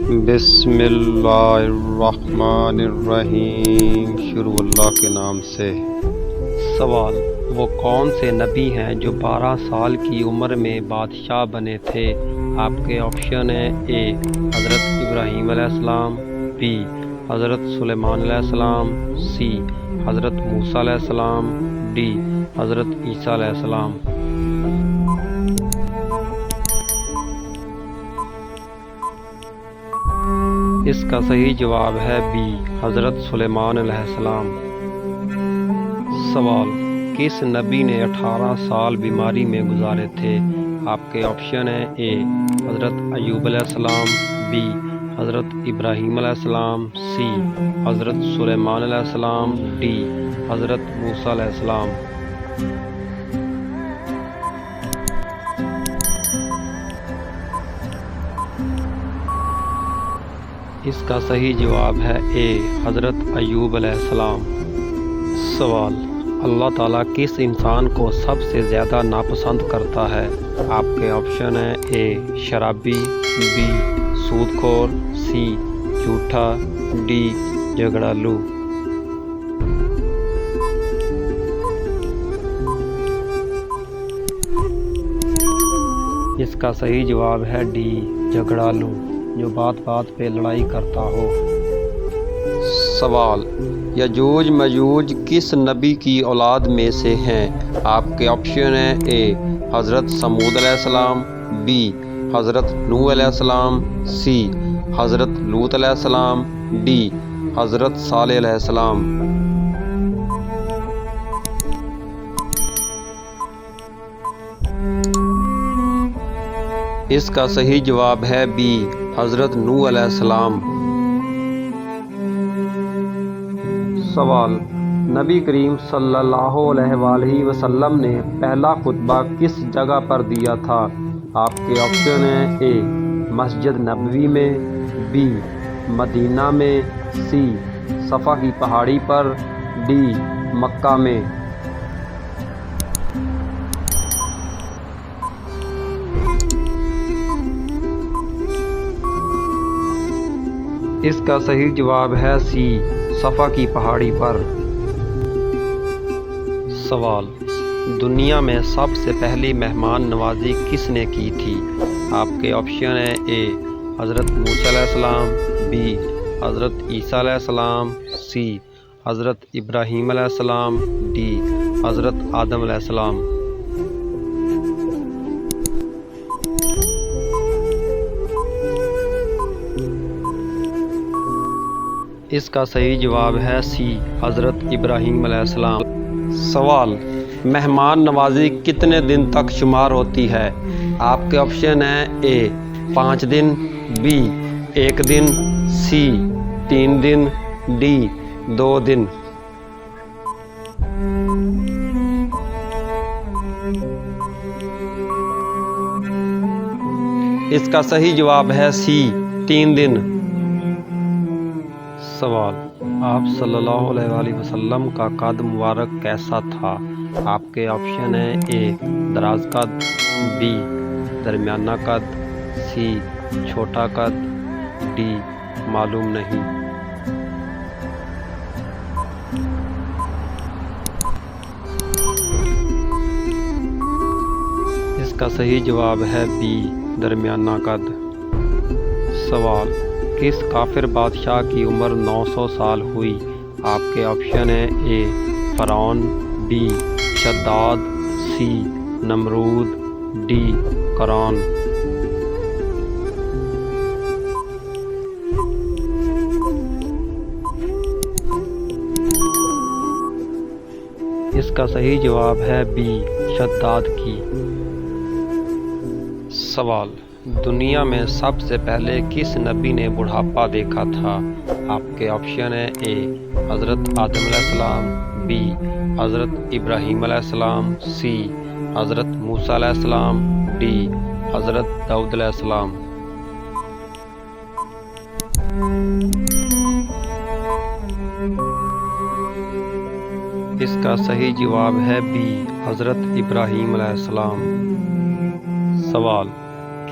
بسم اللہ الرحمن الرحیم، شروع اللہ کے نام سے۔ سوال: وہ کون سے نبی ہیں جو 12 سال کی عمر میں بادشاہ بنے تھے؟ آپ کے آپشن ہیں: اے حضرت ابراہیم علیہ السلام، بی حضرت سلیمان علیہ السلام، سی حضرت موسیٰ علیہ السلام، ڈی حضرت عیسیٰ علیہ السلام۔ اس کا صحیح جواب ہے بی حضرت سلیمان علیہ السلام۔ سوال: کس نبی نے 18 سال بیماری میں گزارے تھے؟ آپ کے آپشن ہیں: اے حضرت ایوب علیہ السلام، بی حضرت ابراہیم علیہ السلام، سی حضرت سلیمان علیہ السلام، ڈی حضرت موسیٰ علیہ السلام۔ اس کا صحیح جواب ہے اے حضرت ایوب علیہ السلام۔ سوال: اللہ تعالیٰ کس انسان کو سب سے زیادہ ناپسند کرتا ہے؟ آپ کے آپشن ہیں: اے شرابی، بی سود خور، سی جھوٹا، ڈی جھگڑالو۔ اس کا صحیح جواب ہے ڈی جھگڑالو، جو بات بات پہ لڑائی کرتا ہو۔ سوال: یجوج مجوج کس نبی کی اولاد میں سے ہیں؟ آپ کے آپشن ہیں: اے حضرت سمود علیہ السلام، بی حضرت نوح علیہ السلام، سی حضرت لوط علیہ السلام، ڈی حضرت صالح علیہ السلام۔ اس کا صحیح جواب ہے بی حضرت نوح علیہ السلام۔ سوال: نبی کریم صلی اللہ علیہ وآلہ وسلم نے پہلا خطبہ کس جگہ پر دیا تھا؟ آپ کے آپشن ہیں: اے مسجد نبوی میں، بی مدینہ میں، سی صفا کی پہاڑی پر، ڈی مکہ میں۔ اس کا صحیح جواب ہے سی صفا کی پہاڑی پر۔ سوال: دنیا میں سب سے پہلی مہمان نوازی کس نے کی تھی؟ آپ کے آپشن ہیں: اے حضرت موسیٰ علیہ السلام، بی حضرت عیسیٰ علیہ السلام، سی حضرت ابراہیم علیہ السلام، ڈی حضرت آدم علیہ السلام۔ اس کا صحیح جواب ہے سی حضرت ابراہیم علیہ السلام۔ سوال: مہمان نوازی کتنے دن تک شمار ہوتی ہے؟ آپ کے آپشن ہیں: اے 5 دن، be 1 then, C 3 then, D 2 دن۔ اس کا صحیح جواب ہے سی 3 دن۔ سوال: آپ صلی اللہ علیہ وآلہ وسلم کا قد مبارک کیسا تھا؟ آپ کے آپشن ہیں: اے دراز قد، بی درمیانہ قد، سی چھوٹا قد، ڈی معلوم نہیں۔ اس کا صحیح جواب ہے بی درمیانہ قد۔ سوال: کس کافر بادشاہ کی عمر 900 سال ہوئی؟ آپ کے آپشن ہیں: اے فرعون، be Shaddad, C Nimrod, D قارون۔ اس کا صحیح جواب ہے بی شداد کی۔ سوال: دنیا میں سب سے پہلے کس نبی نے بڑھاپا دیکھا تھا؟ آپ کے آپشن ہیں: اے حضرت آدم علیہ السلام، بی حضرت ابراہیم علیہ السلام، سی حضرت موسیٰ علیہ السلام، ڈی حضرت داؤد علیہ السلام۔ اس کا صحیح جواب ہے بی حضرت ابراہیم علیہ السلام۔ سوال: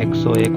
101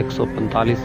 145